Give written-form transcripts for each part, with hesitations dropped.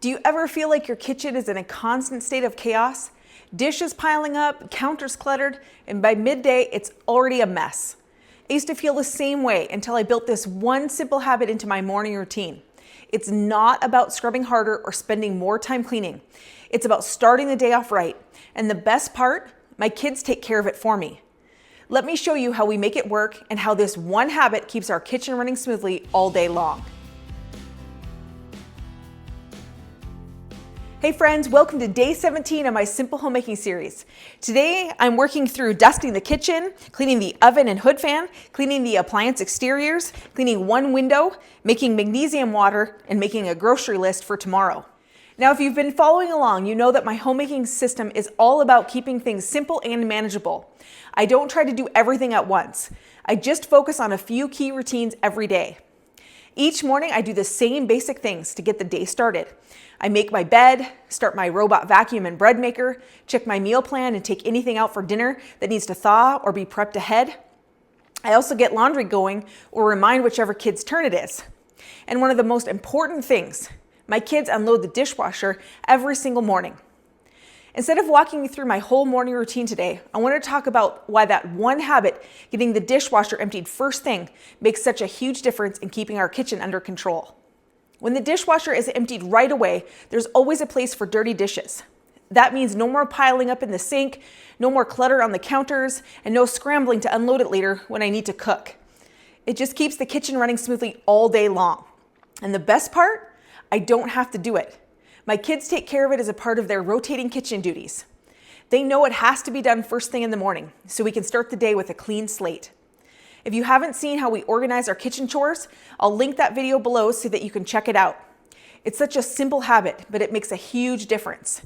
Do you ever feel like your kitchen is in a constant state of chaos? Dishes piling up, counters cluttered, and by midday, it's already a mess. I used to feel the same way until I built this one simple habit into my morning routine. It's not about scrubbing harder or spending more time cleaning. It's about starting the day off right. And the best part, my kids take care of it for me. Let me show you how we make it work and how this one habit keeps our kitchen running smoothly all day long. Hey friends, welcome to day 17 of my Simple Homemaking series. Today, I'm working through dusting the kitchen, cleaning the oven and hood fan, cleaning the appliance exteriors, cleaning one window, making magnesium water, and making a grocery list for tomorrow. Now, if you've been following along, you know that my homemaking system is all about keeping things simple and manageable. I don't try to do everything at once. I just focus on a few key routines every day. Each morning, I do the same basic things to get the day started. I make my bed, start my robot vacuum and bread maker, check my meal plan and take anything out for dinner that needs to thaw or be prepped ahead. I also get laundry going or remind whichever kid's turn it is. And one of the most important things, my kids unload the dishwasher every single morning. Instead of walking you through my whole morning routine today, I want to talk about why that one habit, getting the dishwasher emptied first thing, makes such a huge difference in keeping our kitchen under control. When the dishwasher is emptied right away, there's always a place for dirty dishes. That means no more piling up in the sink, no more clutter on the counters, and no scrambling to unload it later when I need to cook. It just keeps the kitchen running smoothly all day long. And the best part, I don't have to do it. My kids take care of it as a part of their rotating kitchen duties. They know it has to be done first thing in the morning, so we can start the day with a clean slate. If you haven't seen how we organize our kitchen chores, I'll link that video below so that you can check it out. It's such a simple habit, but it makes a huge difference.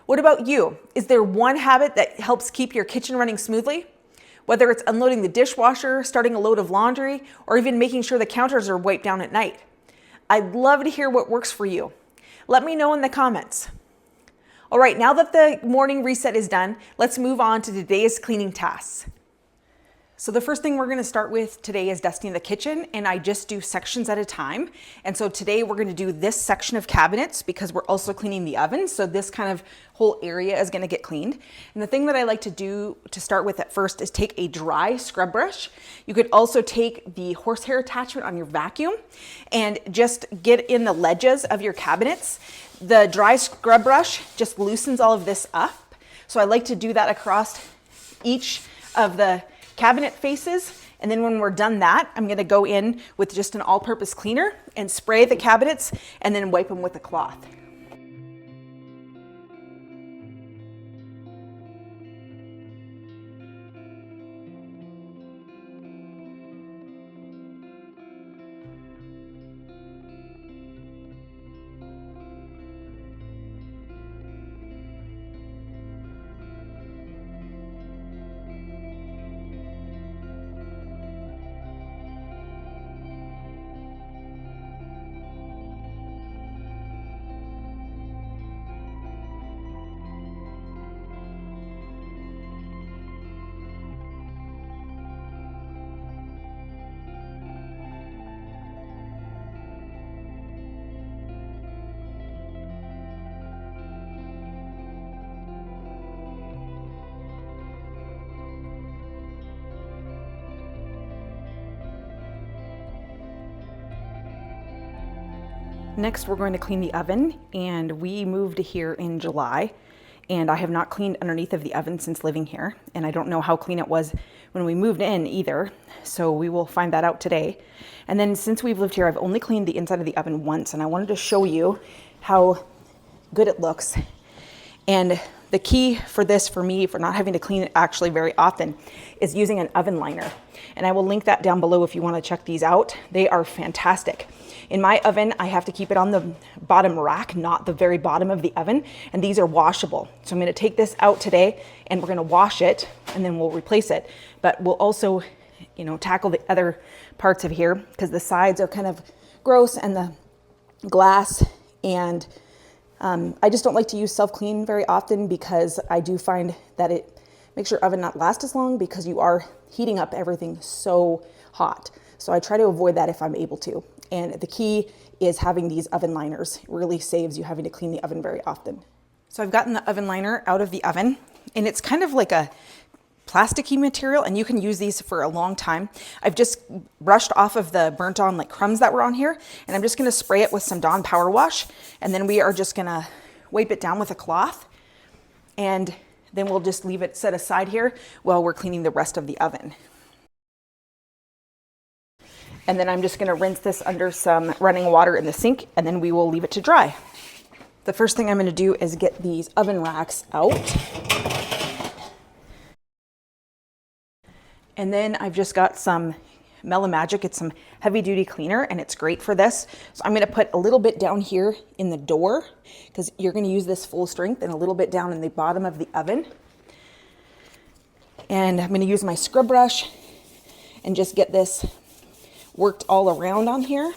What about you? Is there one habit that helps keep your kitchen running smoothly? Whether it's unloading the dishwasher, starting a load of laundry, or even making sure the counters are wiped down at night. I'd love to hear what works for you. Let me know in the comments. All right, now that the morning reset is done, let's move on to today's cleaning tasks. So the first thing we're gonna start with today is dusting the kitchen, and I just do sections at a time. And so today we're gonna do this section of cabinets because we're also cleaning the oven. So this kind of whole area is gonna get cleaned. And the thing that I like to do to start with at first is take a dry scrub brush. You could also take the horsehair attachment on your vacuum and just get in the ledges of your cabinets. The dry scrub brush just loosens all of this up. So I like to do that across each of the cabinet faces, and then when we're done that, I'm gonna go in with just an all-purpose cleaner and spray the cabinets and then wipe them with a cloth. Next, we're going to clean the oven, and we moved here in July, and I have not cleaned underneath of the oven since living here, and I don't know how clean it was when we moved in either, so we will find that out today. And then since we've lived here, I've only cleaned the inside of the oven once, and I wanted to show you how good it looks. And the key for this, for me, for not having to clean it actually very often, is using an oven liner. And I will link that down below if you want to check these out. They are fantastic. In my oven, I have to keep it on the bottom rack, not the very bottom of the oven, and these are washable. So I'm gonna take this out today and we're gonna wash it and then we'll replace it. But we'll also, tackle the other parts of here because the sides are kind of gross and the glass, and I just don't like to use self-clean very often because I do find that it makes your oven not last as long because you are heating up everything so hot. So I try to avoid that if I'm able to. And the key is having these oven liners. It really saves you having to clean the oven very often. So I've gotten the oven liner out of the oven, and it's kind of like a plasticky material, and you can use these for a long time. I've just brushed off of the burnt on like crumbs that were on here, and I'm just gonna spray it with some Dawn Power Wash, and then we are just gonna wipe it down with a cloth, and then we'll just leave it set aside here while we're cleaning the rest of the oven. And then I'm just gonna rinse this under some running water in the sink, and then we will leave it to dry. The first thing I'm gonna do is get these oven racks out. And then I've just got some Magic. It's some heavy duty cleaner, and it's great for this. So I'm gonna put a little bit down here in the door, because you're gonna use this full strength, and a little bit down in the bottom of the oven. And I'm gonna use my scrub brush and just get this worked all around on here,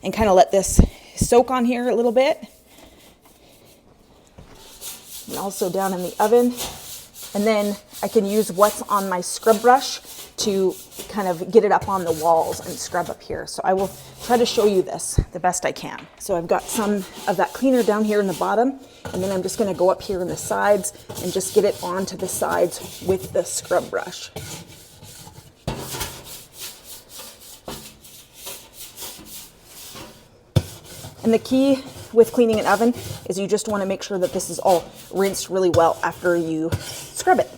and kind of let this soak on here a little bit. And also down in the oven. And then I can use what's on my scrub brush to kind of get it up on the walls and scrub up here. So I will try to show you this the best I can. So I've got some of that cleaner down here in the bottom, and then I'm just gonna go up here in the sides and just get it onto the sides with the scrub brush. And the key with cleaning an oven is you just want to make sure that this is all rinsed really well after you scrub it.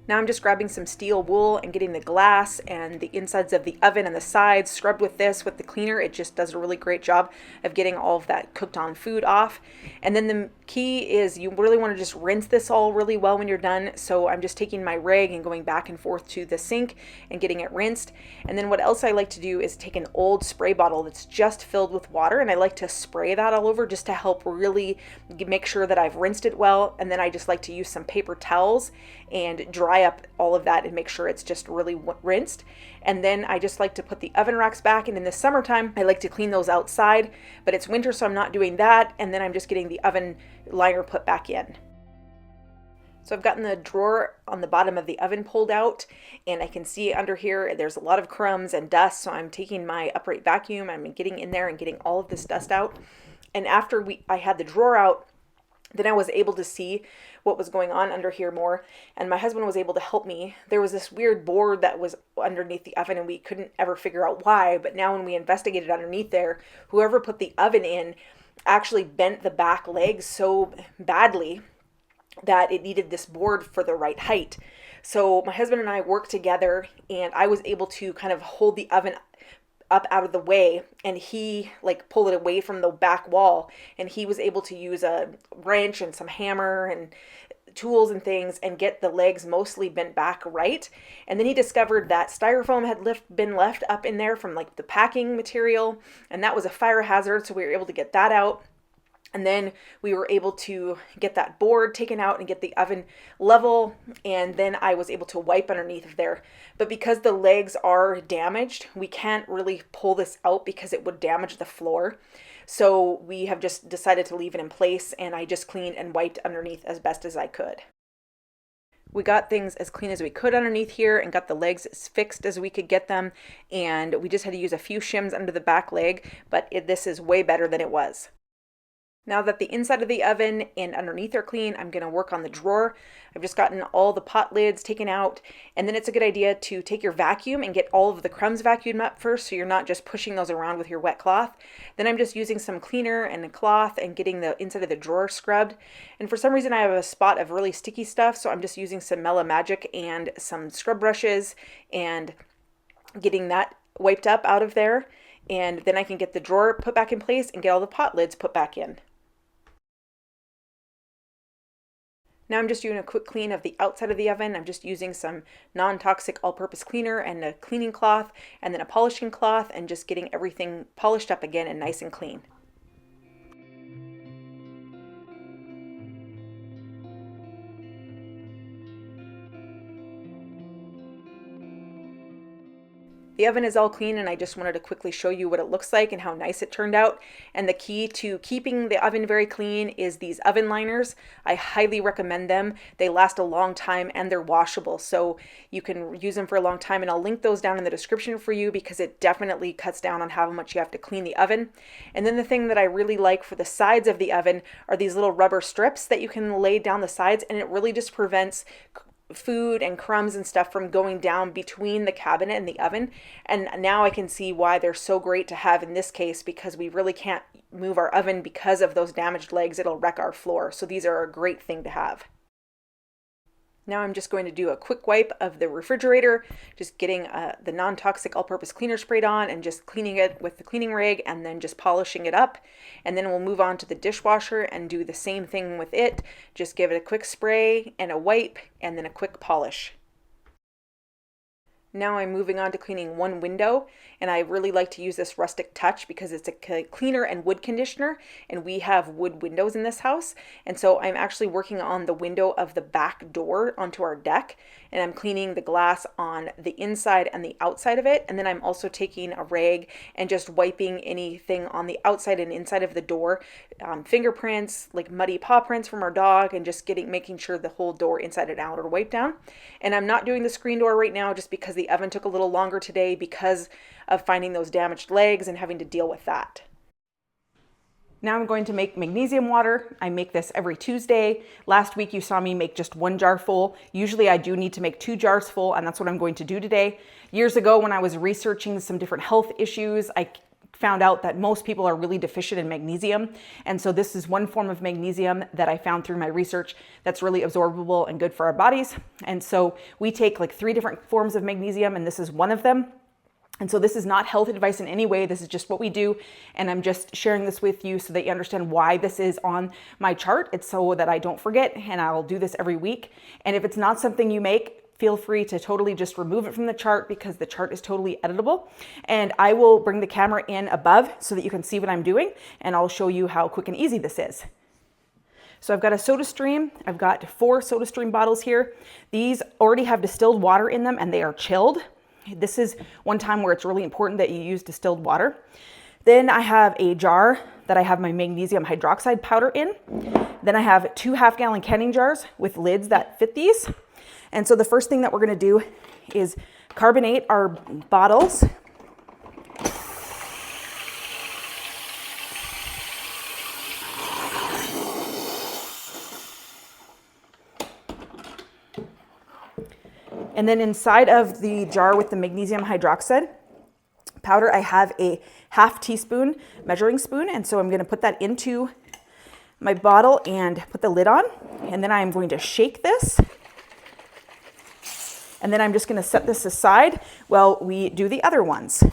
Now I'm just grabbing some steel wool and getting the glass and the insides of the oven and the sides scrubbed with this, with the cleaner. It just does a really great job of getting all of that cooked on food off. And then the key is you really want to just rinse this all really well when you're done. So I'm just taking my rag and going back and forth to the sink and getting it rinsed. And then what else I like to do is take an old spray bottle that's just filled with water, and I like to spray that all over just to help really make sure that I've rinsed it well. And then I just like to use some paper towels and dry up all of that and make sure it's just really rinsed. And then I just like to put the oven racks back, and in the summertime I like to clean those outside, but it's winter so I'm not doing that. And then I'm just getting the oven liner put back in. So I've gotten the drawer on the bottom of the oven pulled out, and I can see under here there's a lot of crumbs and dust, so I'm taking my upright vacuum, I'm getting in there and getting all of this dust out. And after I had the drawer out, then I was able to see what was going on under here more, and my husband was able to help me. There was this weird board that was underneath the oven, and we couldn't ever figure out why, but now when we investigated underneath there, whoever put the oven in actually bent the back legs so badly that it needed this board for the right height. So my husband and I worked together, and I was able to kind of hold the oven up out of the way, and he like pulled it away from the back wall, and he was able to use a wrench and some hammer and tools and things and get the legs mostly bent back right. And then he discovered that styrofoam had been left up in there from like the packing material, and that was a fire hazard, so we were able to get that out. And then we were able to get that board taken out and get the oven level. And then I was able to wipe underneath of there. But because the legs are damaged, we can't really pull this out because it would damage the floor. So we have just decided to leave it in place, and I just cleaned and wiped underneath as best as I could. We got things as clean as we could underneath here and got the legs as fixed as we could get them. And we just had to use a few shims under the back leg, but this is way better than it was. Now that the inside of the oven and underneath are clean, I'm going to work on the drawer. I've just gotten all the pot lids taken out, and then it's a good idea to take your vacuum and get all of the crumbs vacuumed up first, so you're not just pushing those around with your wet cloth. Then I'm just using some cleaner and a cloth and getting the inside of the drawer scrubbed. And for some reason I have a spot of really sticky stuff, so I'm just using some Magic and some scrub brushes and getting that wiped up out of there. And then I can get the drawer put back in place and get all the pot lids put back in. Now I'm just doing a quick clean of the outside of the oven. I'm just using some non-toxic all-purpose cleaner and a cleaning cloth and then a polishing cloth, and just getting everything polished up again and nice and clean. The oven is all clean, and I just wanted to quickly show you what it looks like and how nice it turned out. And the key to keeping the oven very clean is these oven liners. I highly recommend them. They last a long time and they're washable, so you can use them for a long time. And I'll link those down in the description for you because it definitely cuts down on how much you have to clean the oven. And then the thing that I really like for the sides of the oven are these little rubber strips that you can lay down the sides, and it really just prevents food and crumbs and stuff from going down between the cabinet and the oven. And now I can see why they're so great to have in this case, because we really can't move our oven because of those damaged legs. It'll wreck our floor. So these are a great thing to have. Now I'm just going to do a quick wipe of the refrigerator, just getting the non-toxic all-purpose cleaner sprayed on and just cleaning it with the cleaning rag and then just polishing it up. And then we'll move on to the dishwasher and do the same thing with it. Just give it a quick spray and a wipe and then a quick polish. Now I'm moving on to cleaning one window, and I really like to use this Rustic Touch because it's a cleaner and wood conditioner, and we have wood windows in this house. And so I'm actually working on the window of the back door onto our deck, and I'm cleaning the glass on the inside and the outside of it. And then I'm also taking a rag and just wiping anything on the outside and inside of the door, fingerprints, like muddy paw prints from our dog, and just making sure the whole door inside and out are wiped down. And I'm not doing the screen door right now just because the oven took a little longer today because of finding those damaged legs and having to deal with that. Now I'm going to make magnesium water. I make this every Tuesday. Last week you saw me make just one jar full. Usually I do need to make 2 jars full, and that's what I'm going to do today. Years ago, when I was researching some different health issues, I found out that most people are really deficient in magnesium. And so this is one form of magnesium that I found through my research that's really absorbable and good for our bodies. And so we take like 3 different forms of magnesium, and this is one of them. And so this is not health advice in any way. This is just what we do. And I'm just sharing this with you so that you understand why this is on my chart. It's so that I don't forget, and I'll do this every week. And if it's not something you make, feel free to totally just remove it from the chart because the chart is totally editable. And I will bring the camera in above so that you can see what I'm doing, and I'll show you how quick and easy this is. So I've got a soda stream. I've got 4 soda stream bottles here. These already have distilled water in them and they are chilled. This is one time where it's really important that you use distilled water. Then I have a jar that I have my magnesium hydroxide powder in. Then I have 2 half-gallon canning jars with lids that fit these. And so the first thing that we're going to do is carbonate our bottles. And then inside of the jar with the magnesium hydroxide powder, I have a half teaspoon measuring spoon. And so I'm going to put that into my bottle and put the lid on. And then I'm going to shake this. And then I'm just going to set this aside while we do the other ones.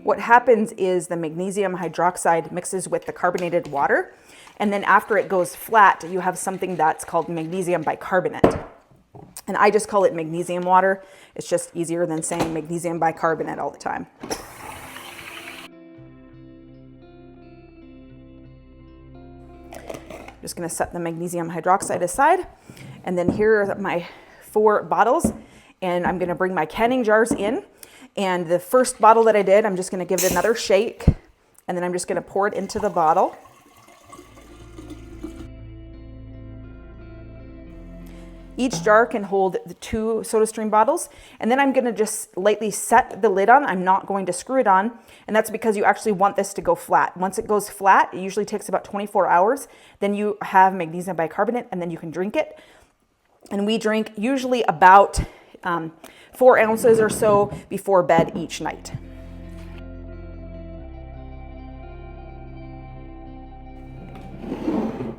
What happens is the magnesium hydroxide mixes with the carbonated water, and then after it goes flat, you have something that's called magnesium bicarbonate. And I just call it magnesium water. It's just easier than saying magnesium bicarbonate all the time. Just going to set the magnesium hydroxide aside, and then here are my 4 bottles, and I'm going to bring my canning jars in. And the first bottle that I did, I'm just going to give it another shake, and then I'm just going to pour it into the bottle. Each jar can hold the 2 SodaStream bottles, and then I'm going to just lightly set the lid on. I'm not going to screw it on, and that's because you actually want this to go flat. Once it goes flat, it usually takes about 24 hours. Then you have magnesium bicarbonate, and then you can drink it. And we drink usually about 4 ounces or so before bed each night.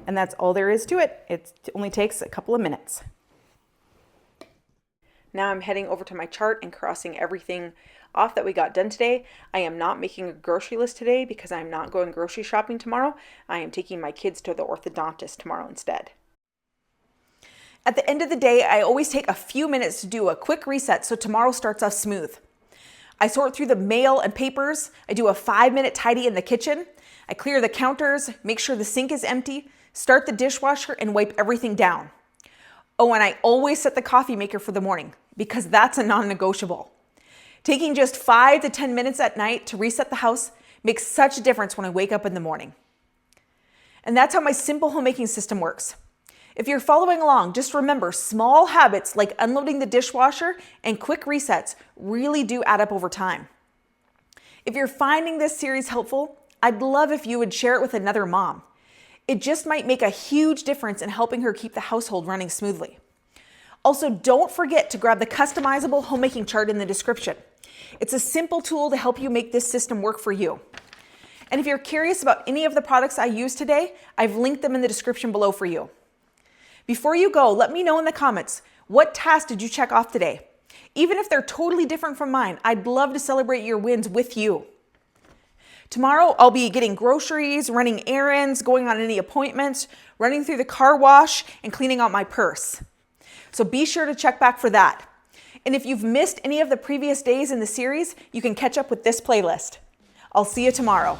And that's all there is to it. It only takes a couple of minutes. Now I'm heading over to my chart and crossing everything off that we got done today. I am not making a grocery list today because I'm not going grocery shopping tomorrow. I am taking my kids to the orthodontist tomorrow instead. At the end of the day, I always take a few minutes to do a quick reset so tomorrow starts off smooth. I sort through the mail and papers. I do a 5-minute tidy in the kitchen. I clear the counters, make sure the sink is empty, start the dishwasher, and wipe everything down. Oh, and I always set the coffee maker for the morning because that's a non-negotiable. Taking just 5 to 10 minutes at night to reset the house makes such a difference when I wake up in the morning. And that's how my simple homemaking system works. If you're following along, just remember small habits like unloading the dishwasher and quick resets really do add up over time. If you're finding this series helpful, I'd love if you would share it with another mom. It just might make a huge difference in helping her keep the household running smoothly. Also, don't forget to grab the customizable homemaking chart in the description. It's a simple tool to help you make this system work for you. And if you're curious about any of the products I used today, I've linked them in the description below for you. Before you go, let me know in the comments, what tasks did you check off today? Even if they're totally different from mine, I'd love to celebrate your wins with you. Tomorrow, I'll be getting groceries, running errands, going on any appointments, running through the car wash, and cleaning out my purse. So be sure to check back for that. And if you've missed any of the previous days in the series, you can catch up with this playlist. I'll see you tomorrow.